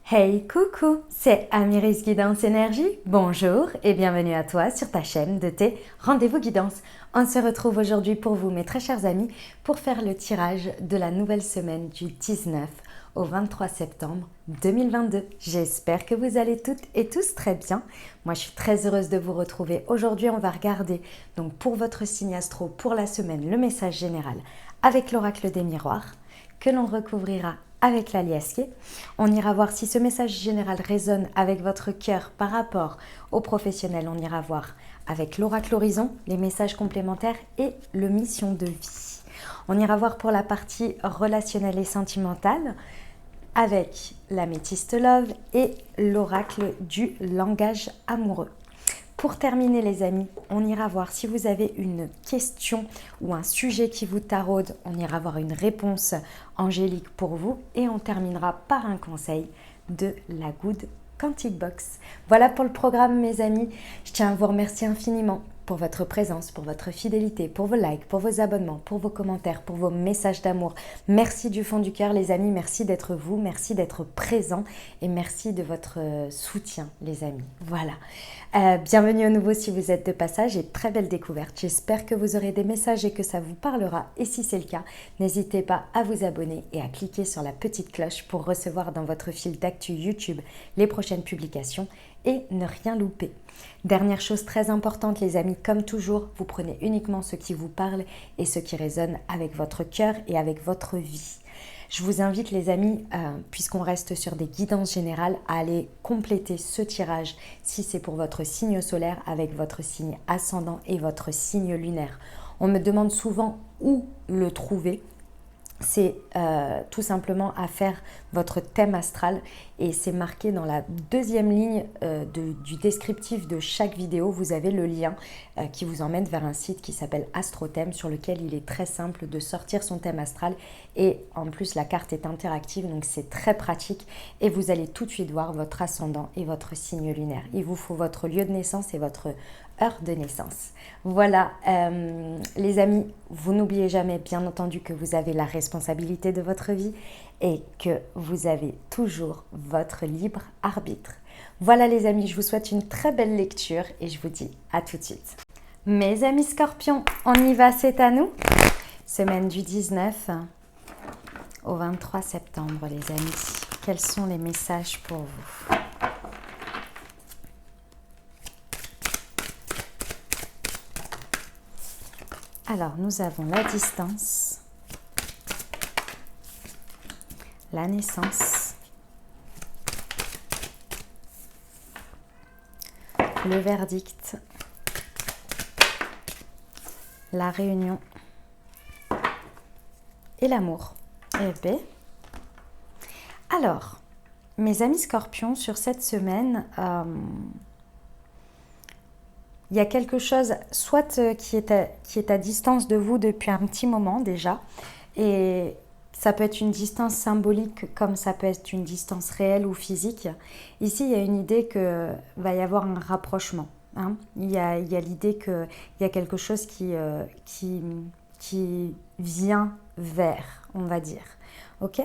Hey, coucou, c'est Amiris Guidance Énergie. Bonjour et bienvenue à toi sur ta chaîne de tes rendez-vous guidance. On se retrouve aujourd'hui pour vous, mes très chers amis, pour faire le tirage de la nouvelle semaine du 19 au 23 septembre 2022. J'espère que vous allez toutes et tous très bien. Moi, je suis très heureuse de vous retrouver. Aujourd'hui, on va regarder donc pour votre signe astro pour la semaine le message général avec l'oracle des miroirs que l'on recouvrira avec l'aliasqué. On ira voir si ce message général résonne avec votre cœur par rapport aux professionnels. On ira voir avec l'oracle horizon, les messages complémentaires et le mission de vie. On ira voir pour la partie relationnelle et sentimentale avec l'améthyste love et l'oracle du langage amoureux. Pour terminer les amis, on ira voir si vous avez une question ou un sujet qui vous taraude, on ira voir une réponse angélique pour vous et on terminera par un conseil de la Good Quantic Box. Voilà pour le programme mes amis, je tiens à vous remercier infiniment pour votre présence, pour votre fidélité, pour vos likes, pour vos abonnements, pour vos commentaires, pour vos messages d'amour. Merci du fond du cœur les amis, merci d'être vous, merci d'être présents et merci de votre soutien les amis. Voilà. Bienvenue au nouveau si vous êtes de passage et très belle découverte. J'espère que vous aurez des messages et que ça vous parlera. Et si c'est le cas, n'hésitez pas à vous abonner et à cliquer sur la petite cloche pour recevoir dans votre fil d'actu YouTube les prochaines publications et ne rien louper. Dernière chose très importante les amis, comme toujours, vous prenez uniquement ce qui vous parle et ce qui résonne avec votre cœur et avec votre vie. Je vous invite les amis, puisqu'on reste sur des guidances générales, à aller compléter ce tirage si c'est pour votre signe solaire avec votre signe ascendant et votre signe lunaire. On me demande souvent où le trouver. C'est tout simplement à faire votre thème astral et c'est marqué dans la deuxième ligne du descriptif de chaque vidéo. Vous avez le lien qui vous emmène vers un site qui s'appelle AstroThème sur lequel il est très simple de sortir son thème astral et en plus la carte est interactive donc c'est très pratique et vous allez tout de suite voir votre ascendant et votre signe lunaire. Il vous faut votre lieu de naissance et votre heure de naissance. Voilà les amis, vous n'oubliez jamais bien entendu que vous avez la responsabilité de votre vie et que vous avez toujours votre libre arbitre. Voilà les amis, je vous souhaite une très belle lecture et je vous dis à tout de suite. Mes amis scorpions, on y va, c'est à nous. Semaine du 19 au 23 septembre les amis. Quels sont les messages pour vous ? Alors, nous avons la distance, la naissance, le verdict, la réunion et l'amour. Eh bien, alors, mes amis scorpions, sur cette semaine, il y a quelque chose, soit qui est à distance de vous depuis un petit moment déjà, et ça peut être une distance symbolique comme ça peut être une distance réelle ou physique. Ici, il y a une idée qu'il va y avoir un rapprochement. Hein. Il y a l'idée qu'il y a quelque chose qui vient vers, on va dire. Ok ?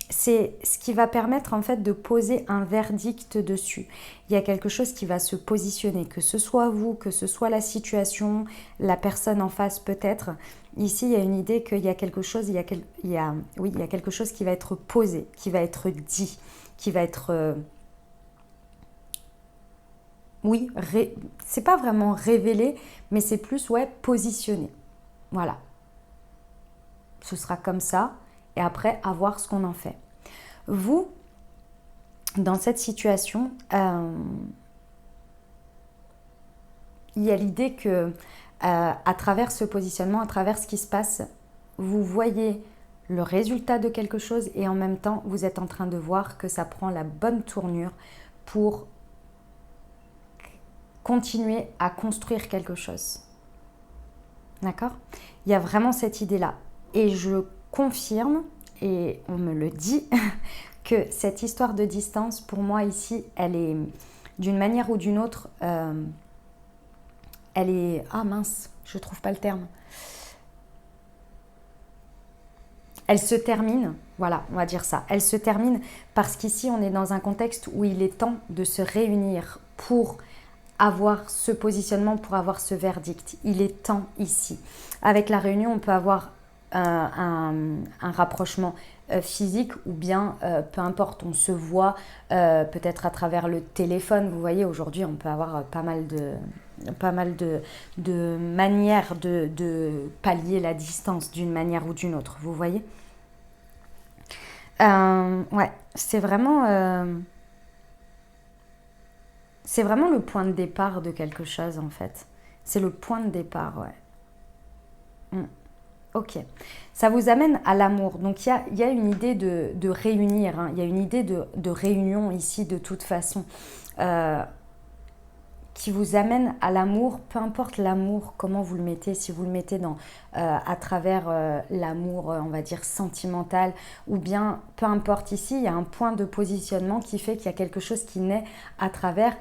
C'est ce qui va permettre en fait de poser un verdict dessus. Il y a quelque chose qui va se positionner, que ce soit vous, que ce soit la situation, la personne en face peut-être. Ici, il y a une idée qu'il y a quelque chose, il y a quelque chose qui va être posé, qui va être dit, qui va être... c'est pas vraiment révélé, mais c'est plus positionné. Voilà. Ce sera comme ça. Et après, à voir ce qu'on en fait. Vous, dans cette situation, il y a l'idée que à travers ce positionnement, à travers ce qui se passe, vous voyez le résultat de quelque chose et en même temps, vous êtes en train de voir que ça prend la bonne tournure pour continuer à construire quelque chose. D'accord ? Il y a vraiment cette idée-là. Et je confirme, et on me le dit, que cette histoire de distance, pour moi ici, elle est d'une manière ou d'une autre, elle est... Ah mince, je ne trouve pas le terme. Elle se termine, Voilà, on va dire ça. Elle se termine parce qu'ici, on est dans un contexte où il est temps de se réunir pour avoir ce positionnement, pour avoir ce verdict. Il est temps ici. Avec la réunion, on peut avoir un rapprochement physique ou bien, peu importe, on se voit peut-être à travers le téléphone. Vous voyez, aujourd'hui, on peut avoir pas mal de manières de pallier la distance d'une manière ou d'une autre. Vous voyez? Ouais, c'est vraiment le point de départ de quelque chose en fait. C'est le point de départ, ouais. Mm. Ok. Ça vous amène à l'amour. Donc il y a une idée de réunir, hein. Il y a une idée de réunion ici de toute façon. Euh, qui vous amène à l'amour, peu importe l'amour, comment vous le mettez, si vous le mettez à travers l'amour, on va dire sentimental, ou bien, peu importe ici, il y a un point de positionnement qui fait qu'il y a quelque chose qui naît à travers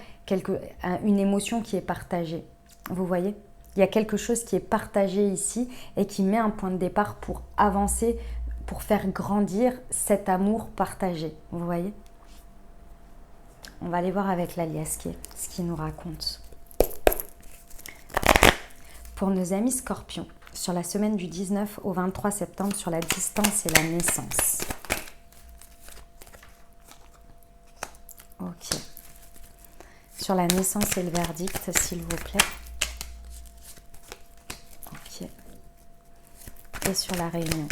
une émotion qui est partagée. Vous voyez ? Il y a quelque chose qui est partagé ici et qui met un point de départ pour avancer, pour faire grandir cet amour partagé. Vous voyez ? On va aller voir avec l'aliasqué ce qu'il nous raconte. Pour nos amis scorpions, sur la semaine du 19 au 23 septembre, sur la distance et la naissance. Ok. Sur la naissance et le verdict, s'il vous plaît. Ok. Et sur la réunion.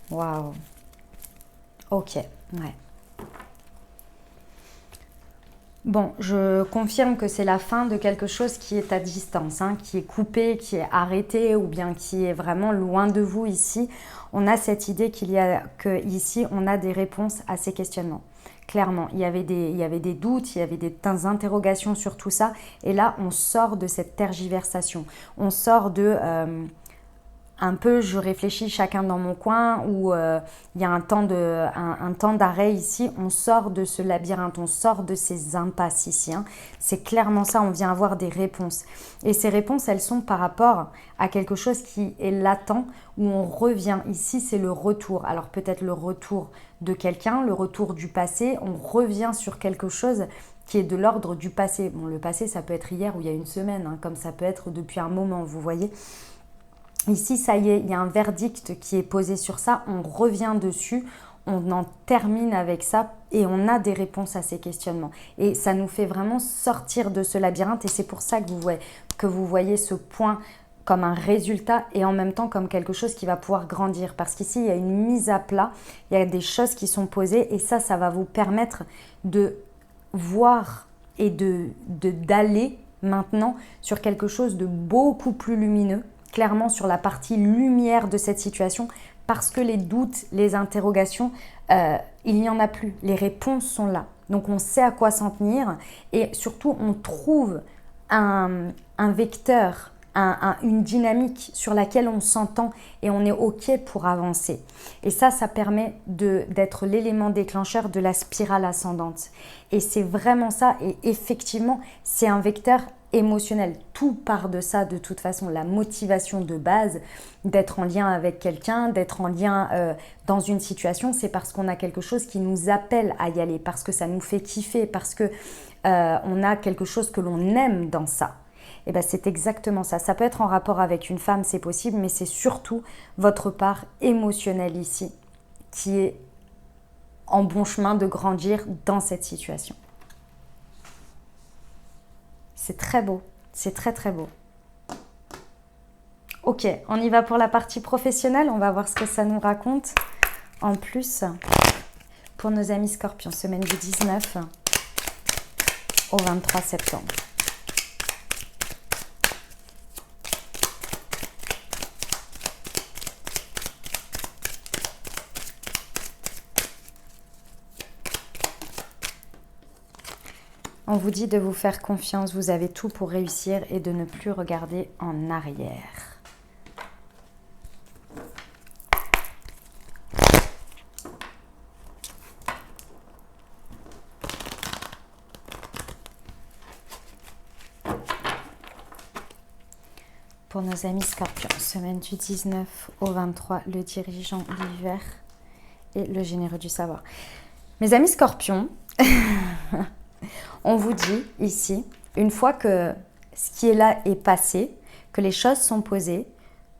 Waouh. Ok, ouais. Bon, je confirme que c'est la fin de quelque chose qui est à distance, hein, qui est coupé, qui est arrêté ou bien qui est vraiment loin de vous ici. On a cette idée que ici, on a des réponses à ces questionnements. Clairement, il y avait des doutes, il y avait des interrogations sur tout ça. Et là, on sort de cette tergiversation. On sort de... un peu, je réfléchis chacun dans mon coin où il y a un temps d'arrêt ici. On sort de ce labyrinthe, on sort de ces impasses ici. Hein. C'est clairement ça, on vient avoir des réponses. Et ces réponses, elles sont par rapport à quelque chose qui est latent, où on revient. Ici, c'est le retour. Alors peut-être le retour de quelqu'un, le retour du passé. On revient sur quelque chose qui est de l'ordre du passé. Bon, le passé, ça peut être hier ou il y a une semaine, hein, comme ça peut être depuis un moment, vous voyez. Ici, ça y est, il y a un verdict qui est posé sur ça, on revient dessus, on en termine avec ça et on a des réponses à ces questionnements. Et ça nous fait vraiment sortir de ce labyrinthe et c'est pour ça que vous voyez ce point comme un résultat et en même temps comme quelque chose qui va pouvoir grandir. Parce qu'ici, il y a une mise à plat, il y a des choses qui sont posées et ça va vous permettre de voir et d'aller maintenant sur quelque chose de beaucoup plus lumineux, clairement sur la partie lumière de cette situation, parce que les doutes, les interrogations, il n'y en a plus. Les réponses sont là. Donc on sait à quoi s'en tenir et surtout on trouve un vecteur, une dynamique sur laquelle on s'entend et on est OK pour avancer. Et ça permet d'être l'élément déclencheur de la spirale ascendante. Et c'est vraiment ça. Et effectivement, c'est un vecteur émotionnel. Tout part de ça de toute façon. La motivation de base d'être en lien avec quelqu'un, d'être en lien dans une situation, c'est parce qu'on a quelque chose qui nous appelle à y aller, parce que ça nous fait kiffer, parce que on a quelque chose que l'on aime dans ça. Et bien c'est exactement ça. Ça peut être en rapport avec une femme, c'est possible, mais c'est surtout votre part émotionnelle ici qui est en bon chemin de grandir dans cette situation. C'est très beau, c'est très très beau. Ok, on y va pour la partie professionnelle, on va voir ce que ça nous raconte. En plus, pour nos amis scorpions, semaine du 19 au 23 septembre. On vous dit de vous faire confiance, vous avez tout pour réussir et de ne plus regarder en arrière. Pour nos amis scorpions, semaine du 19 au 23, le dirigeant l'hiver et le généreux du savoir. Mes amis scorpions, on vous dit ici, une fois que ce qui est là est passé, que les choses sont posées,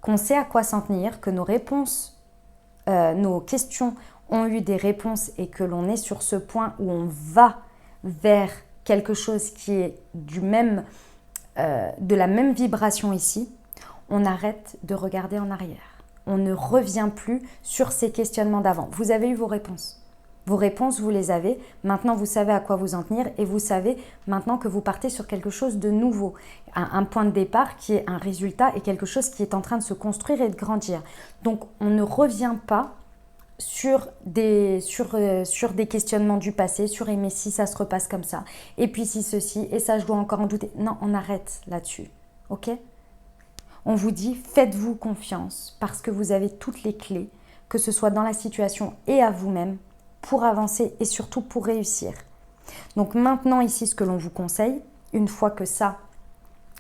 qu'on sait à quoi s'en tenir, que nos réponses, nos questions ont eu des réponses et que l'on est sur ce point où on va vers quelque chose qui est de la même vibration ici, on arrête de regarder en arrière. On ne revient plus sur ces questionnements d'avant. Vous avez eu vos réponses. Vos réponses, vous les avez. Maintenant, vous savez à quoi vous en tenir et vous savez maintenant que vous partez sur quelque chose de nouveau. Un point de départ qui est un résultat et quelque chose qui est en train de se construire et de grandir. Donc, on ne revient pas sur des questionnements du passé, sur mais si ça se repasse comme ça, et puis si ceci, et ça je dois encore en douter. Non, on arrête là-dessus, ok ? On vous dit, faites-vous confiance parce que vous avez toutes les clés, que ce soit dans la situation et à vous-même, pour avancer et surtout pour réussir. Donc maintenant ici, ce que l'on vous conseille, une fois que ça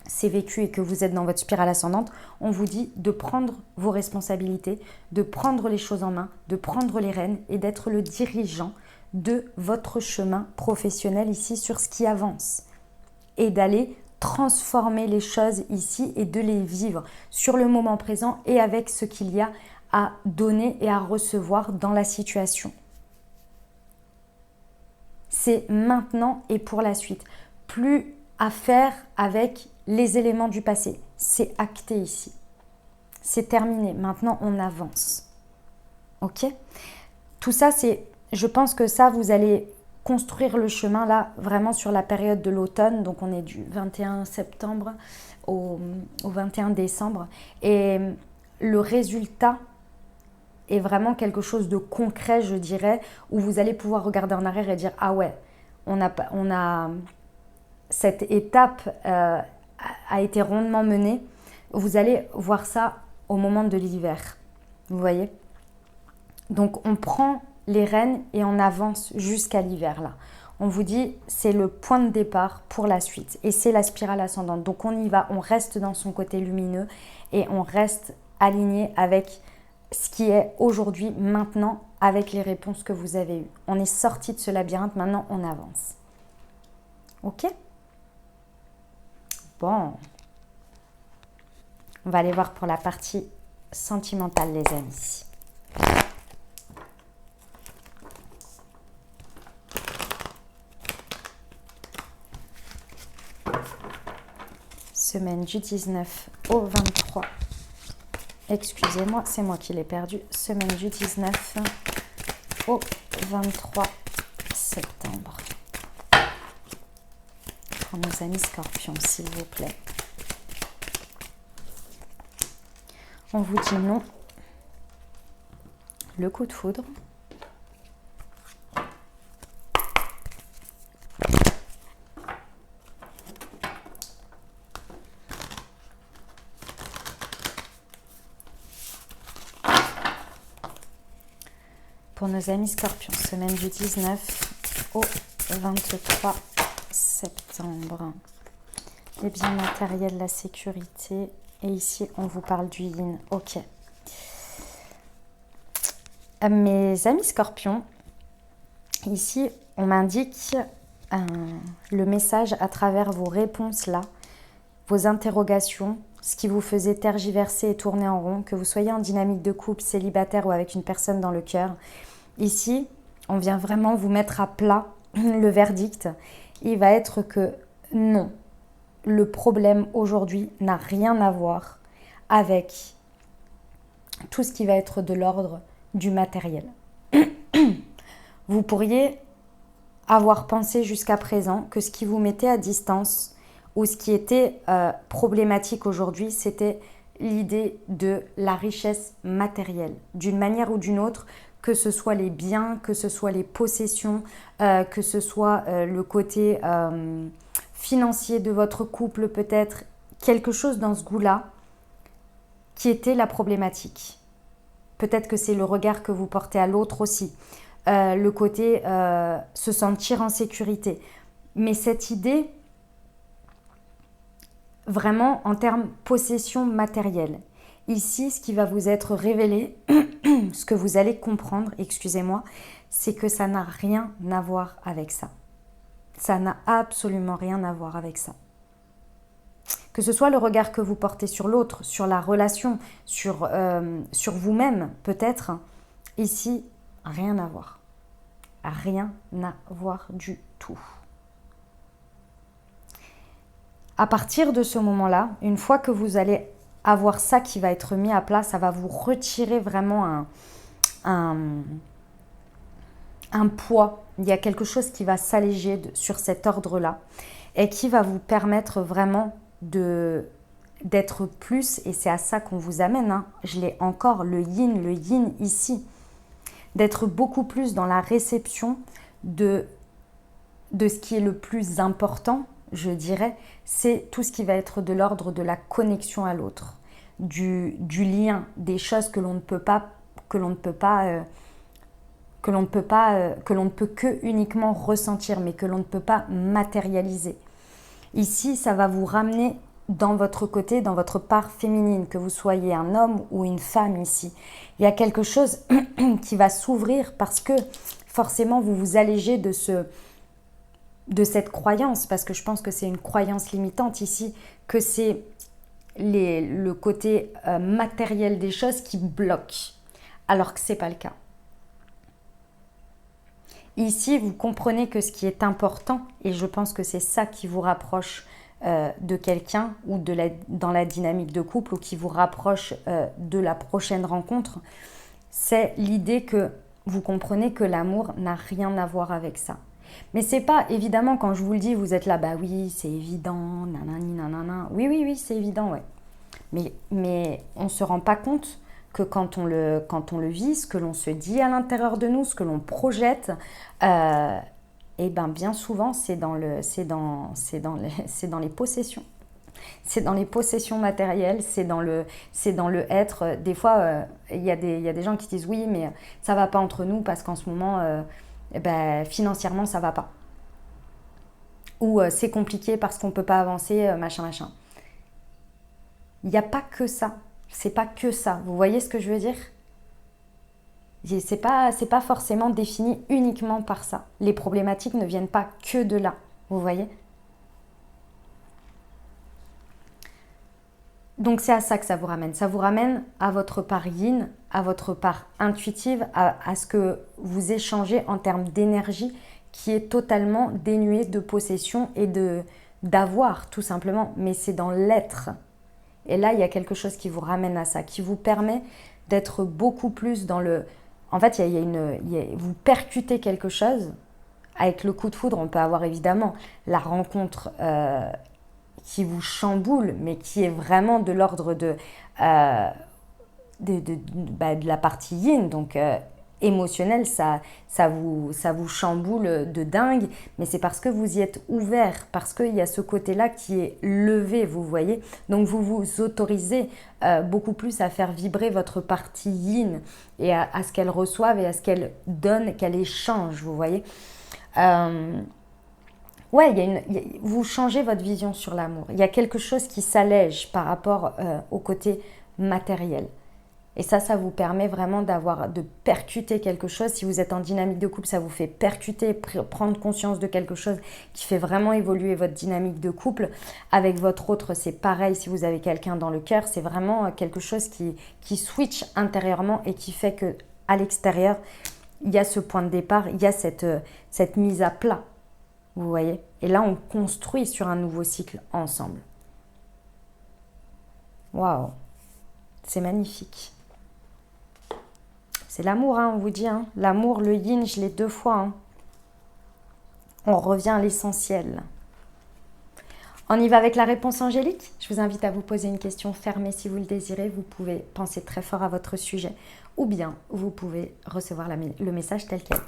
c'est vécu et que vous êtes dans votre spirale ascendante, on vous dit de prendre vos responsabilités, de prendre les choses en main, de prendre les rênes et d'être le dirigeant de votre chemin professionnel ici sur ce qui avance et d'aller transformer les choses ici et de les vivre sur le moment présent et avec ce qu'il y a à donner et à recevoir dans la situation. C'est maintenant et pour la suite. Plus à faire avec les éléments du passé. C'est acté ici. C'est terminé. Maintenant, on avance. Ok ? Tout ça, je pense que ça, vous allez construire le chemin là, vraiment sur la période de l'automne. Donc, on est du 21 septembre au 21 décembre. Et le résultat est vraiment quelque chose de concret, je dirais, où vous allez pouvoir regarder en arrière et dire « Ah ouais, on a cette étape a été rondement menée ». Vous allez voir ça au moment de l'hiver, vous voyez. Donc, on prend les rênes et on avance jusqu'à l'hiver là. On vous dit, c'est le point de départ pour la suite et c'est la spirale ascendante. Donc, on y va, on reste dans son côté lumineux et on reste aligné avec ce qui est aujourd'hui, maintenant, avec les réponses que vous avez eues. On est sorti de ce labyrinthe, maintenant on avance. Ok ? Bon. On va aller voir pour la partie sentimentale, les amis. Semaine du 19 au 23. Excusez-moi, c'est moi qui l'ai perdu. Semaine du 19 au 23 septembre. Pour nos amis scorpions, s'il vous plaît. On vous dit non. Le coup de foudre. Pour nos amis scorpions, semaine du 19 au 23 septembre. Les biens matériels, la sécurité. Et ici, on vous parle du yin. Ok. Mes amis scorpions, ici, on m'indique le message à travers vos réponses là, vos interrogations, ce qui vous faisait tergiverser et tourner en rond, que vous soyez en dynamique de couple, célibataire ou avec une personne dans le cœur. Ici, on vient vraiment vous mettre à plat le verdict. Il va être que non, le problème aujourd'hui n'a rien à voir avec tout ce qui va être de l'ordre du matériel. Vous pourriez avoir pensé jusqu'à présent que ce qui vous mettait à distance ou ce qui était problématique aujourd'hui, c'était l'idée de la richesse matérielle, d'une manière ou d'une autre, que ce soit les biens, que ce soit les possessions, que ce soit le côté financier de votre couple peut-être, quelque chose dans ce goût-là qui était la problématique. Peut-être que c'est le regard que vous portez à l'autre aussi, le côté se sentir en sécurité. Mais cette idée vraiment en termes possession matérielle. Ici, ce qui va vous être révélé, ce que vous allez comprendre, excusez-moi, c'est que ça n'a rien à voir avec ça. Ça n'a absolument rien à voir avec ça. Que ce soit le regard que vous portez sur l'autre, sur la relation, sur vous-même peut-être, ici, rien à voir. Rien à voir du tout. À partir de ce moment-là, une fois que vous allez avoir ça qui va être mis à plat, ça va vous retirer vraiment un poids. Il y a quelque chose qui va s'alléger sur cet ordre-là et qui va vous permettre vraiment d'être plus, et c'est à ça qu'on vous amène, hein. Je l'ai encore, le yin ici, d'être beaucoup plus dans la réception de ce qui est le plus important, je dirais, c'est tout ce qui va être de l'ordre de la connexion à l'autre, du lien, des choses que l'on ne peut que uniquement ressentir, mais que l'on ne peut pas matérialiser. Ici, ça va vous ramener dans votre côté, dans votre part féminine, que vous soyez un homme ou une femme ici. Il y a quelque chose qui va s'ouvrir parce que forcément vous vous allégez de cette croyance, parce que je pense que c'est une croyance limitante ici, que c'est le côté matériel des choses qui bloque, alors que ce n'est pas le cas. Ici, vous comprenez que ce qui est important, et je pense que c'est ça qui vous rapproche de quelqu'un ou dans la dynamique de couple, ou qui vous rapproche de la prochaine rencontre, c'est l'idée que vous comprenez que l'amour n'a rien à voir avec ça. Mais c'est pas évidemment, quand je vous le dis, vous êtes là, bah oui, c'est évident, nanani, nanana. Oui, c'est évident, ouais. Mais on ne se rend pas compte que quand on le vit, ce que l'on se dit à l'intérieur de nous, ce que l'on projette, et ben bien souvent c'est dans les possessions. C'est dans les possessions matérielles, c'est dans le être. Des fois, il y a des gens qui disent oui, mais ça va pas entre nous parce qu'en ce moment, financièrement, ça va pas. Ou c'est compliqué parce qu'on peut pas avancer, machin. Il n'y a pas que ça. C'est pas que ça. Vous voyez ce que je veux dire ? C'est pas forcément défini uniquement par ça. Les problématiques ne viennent pas que de là. Vous voyez ? Donc c'est à ça que ça vous ramène. Ça vous ramène à votre part yin, à votre part intuitive, à ce que vous échangez en termes d'énergie qui est totalement dénuée de possession et d'avoir tout simplement. Mais c'est dans l'être. Et là, il y a quelque chose qui vous ramène à ça, qui vous permet d'être beaucoup plus dans le... En fait, vous percutez quelque chose. Avec le coup de foudre, on peut avoir évidemment la rencontre qui vous chamboule, mais qui est vraiment de l'ordre de la partie yin, donc émotionnel, ça vous chamboule de dingue, mais c'est parce que vous y êtes ouvert, parce qu'il y a ce côté-là qui est levé, vous voyez. Donc vous vous autorisez beaucoup plus à faire vibrer votre partie yin et à ce qu'elle reçoive et à ce qu'elle donne, qu'elle échange, vous voyez. Vous changez votre vision sur l'amour. Il y a quelque chose qui s'allège par rapport au côté matériel. Et ça vous permet vraiment de percuter quelque chose. Si vous êtes en dynamique de couple, ça vous fait percuter, prendre conscience de quelque chose qui fait vraiment évoluer votre dynamique de couple. Avec votre autre, c'est pareil. Si vous avez quelqu'un dans le cœur, c'est vraiment quelque chose qui switch intérieurement et qui fait qu'à l'extérieur, il y a ce point de départ, il y a cette mise à plat. Vous voyez ? Et là, on construit sur un nouveau cycle ensemble. Waouh ! C'est magnifique. C'est l'amour, hein, on vous dit. Hein. L'amour, le yin, je l'ai 2 fois. Hein. On revient à l'essentiel. On y va avec la réponse angélique. Je vous invite à vous poser une question fermée si vous le désirez. Vous pouvez penser très fort à votre sujet. Ou bien, vous pouvez recevoir le message tel quel.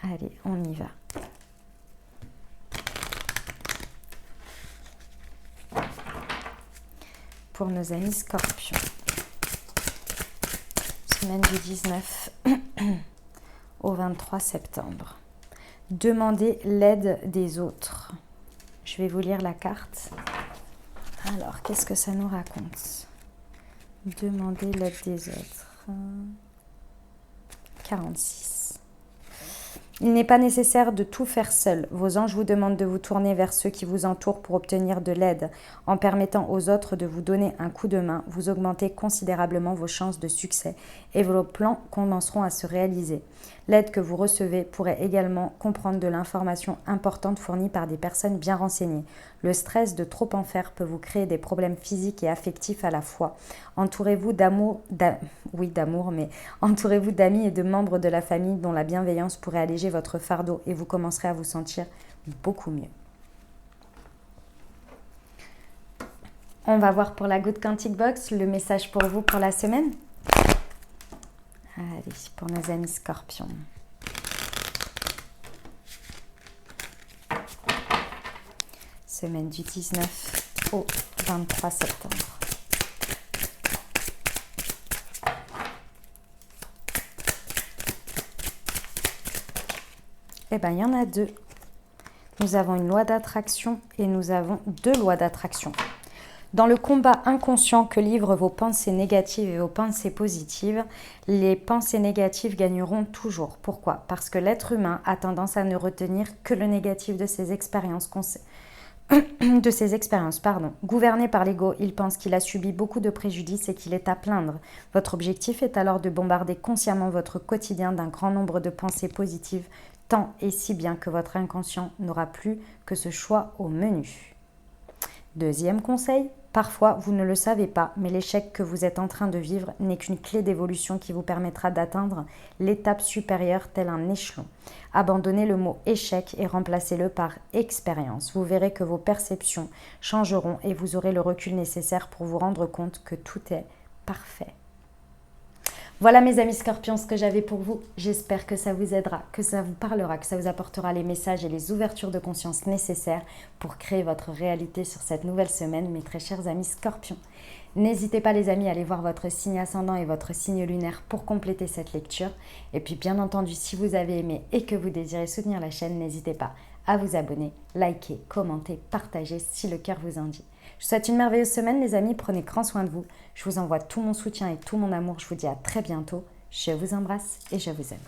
Allez, on y va. Pour nos amis scorpions. Semaine du 19 au 23 septembre. Demandez l'aide des autres. Je Je vais vous lire la carte. Alors, qu'est-ce que ça nous raconte? Demandez l'aide des autres. 46. Il n'est pas nécessaire de tout faire seul. Vos anges vous demandent de vous tourner vers ceux qui vous entourent pour obtenir de l'aide. En permettant aux autres de vous donner un coup de main, vous augmentez considérablement vos chances de succès et vos plans commenceront à se réaliser. L'aide que vous recevez pourrait également comprendre de l'information importante fournie par des personnes bien renseignées. Le stress de trop en faire peut vous créer des problèmes physiques et affectifs à la fois. Entourez-vous entourez-vous d'amis et de membres de la famille dont la bienveillance pourrait alléger votre fardeau et vous commencerez à vous sentir beaucoup mieux. On va voir pour la Good Quantic Box le message pour vous pour la semaine. Allez, pour nos amis scorpions. Semaine du 19 au 23 septembre. Eh bien, il y en a deux. Nous avons une loi d'attraction et nous avons deux lois d'attraction. Dans le combat inconscient que livrent vos pensées négatives et vos pensées positives, les pensées négatives gagneront toujours. Pourquoi? Parce que l'être humain a tendance à ne retenir que le négatif de ses expériences. Gouverné par l'ego, il pense qu'il a subi beaucoup de préjudices et qu'il est à plaindre. Votre objectif est alors de bombarder consciemment votre quotidien d'un grand nombre de pensées positives, tant et si bien que votre inconscient n'aura plus que ce choix au menu. Deuxième conseil, parfois vous ne le savez pas, mais l'échec que vous êtes en train de vivre n'est qu'une clé d'évolution qui vous permettra d'atteindre l'étape supérieure tel un échelon. Abandonnez le mot échec et remplacez-le par expérience. Vous verrez que vos perceptions changeront et vous aurez le recul nécessaire pour vous rendre compte que tout est parfait. Voilà mes amis scorpions ce que j'avais pour vous. J'espère que ça vous aidera, que ça vous parlera, que ça vous apportera les messages et les ouvertures de conscience nécessaires pour créer votre réalité sur cette nouvelle semaine, mes très chers amis scorpions. N'hésitez pas les amis à aller voir votre signe ascendant et votre signe lunaire pour compléter cette lecture. Et puis bien entendu, si vous avez aimé et que vous désirez soutenir la chaîne, n'hésitez pas à vous abonner, liker, commenter, partager si le cœur vous en dit. Je vous souhaite une merveilleuse semaine les amis, prenez grand soin de vous. Je vous envoie tout mon soutien et tout mon amour. Je vous dis à très bientôt. Je vous embrasse et je vous aime.